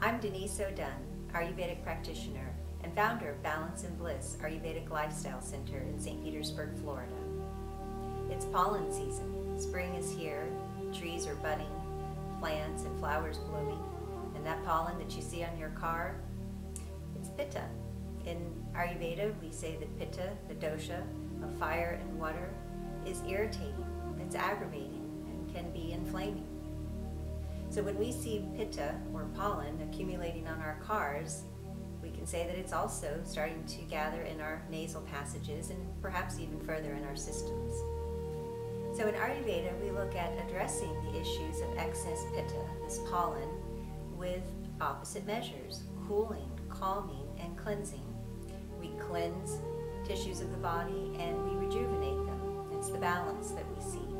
I'm Denise Ayurvedic practitioner and founder of Balance and Bliss Ayurvedic Lifestyle Center in St. Petersburg, Florida. It's pollen season. Spring is here, trees are budding, plants and flowers blooming, and that pollen that you see on your car, it's Pitta. In Ayurveda, we say that Pitta, the Dosha of fire and water, is irritating, it's aggravating, and can be inflaming. So when we see Pitta, or pollen, accumulating on our cars, we can say that it's also starting to gather in our nasal passages and perhaps even further in our systems. So in Ayurveda, we look at addressing the issues of excess Pitta, this pollen, with opposite measures: cooling, calming, and cleansing. We cleanse tissues of the body and we rejuvenate them. It's the balance that we seek.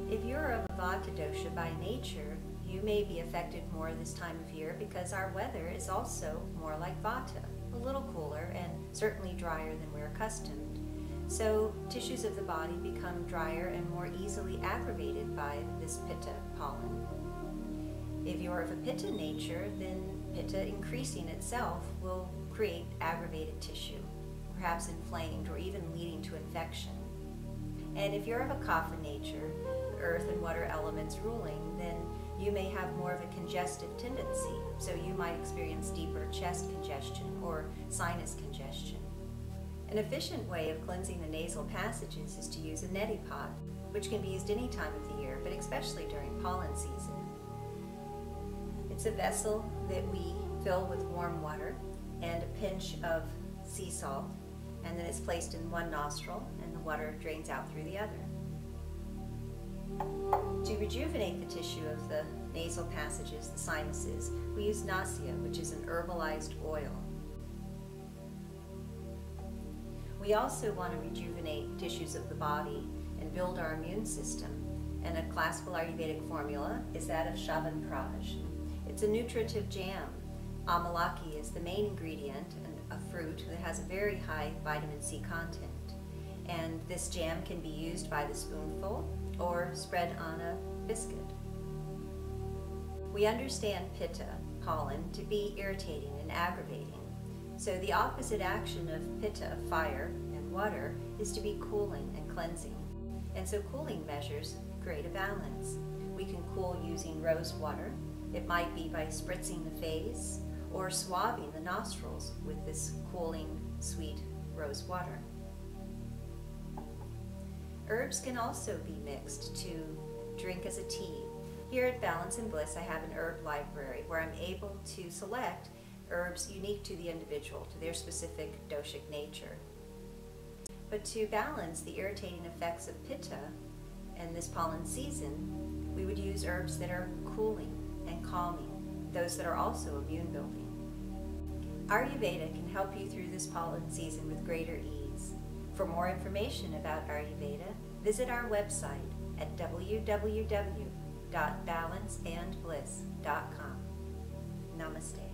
If you're of a VATA dosha by nature, you may be affected more this time of year because our weather is also more like Vata, a little cooler and certainly drier than we're accustomed. So tissues of the body become drier and more easily aggravated by this Pitta pollen. If you're of a Pitta nature, then Pitta increasing itself will create aggravated tissue, perhaps inflamed or even leading to infection. And if you're of a KAPHA nature, earth and water elements ruling, then you may have more of a congestive tendency, so you might experience deeper chest congestion or sinus congestion. An efficient way of cleansing the nasal passages is to use a neti pot, which can be used any time of the year, but especially during pollen season. It's a vessel that we fill with warm water and a pinch of sea salt, and then it's placed in one nostril and the water drains out through the other. To rejuvenate the tissue of the nasal passages, the sinuses, we use nasya, which is an herbalized oil. We also want to rejuvenate tissues of the body and build our immune system, and a classical Ayurvedic formula is that of Chyavanprash. It's a nutritive jam. Amalaki is the main ingredient, and a fruit that has a very high vitamin C content. And this jam can be used by the spoonful or spread on a biscuit. We understand Pitta, pollen, to be irritating and aggravating. So the opposite action of Pitta, fire and water, is to be cooling and cleansing. And so cooling measures create a balance. We can cool using rose water. It might be by spritzing the face or swabbing the nostrils with this cooling, sweet rose water. Herbs can also be mixed to drink as a tea. Here at Balance and Bliss, I have an herb library where I'm able to select herbs unique to the individual, to their specific doshic nature. But to balance the irritating effects of Pitta and this pollen season, we would use herbs that are cooling and calming, those that are also immune building. Ayurveda can help you through this pollen season with greater ease. For more information about Ayurveda, visit our website at www.balanceandbliss.com. Namaste.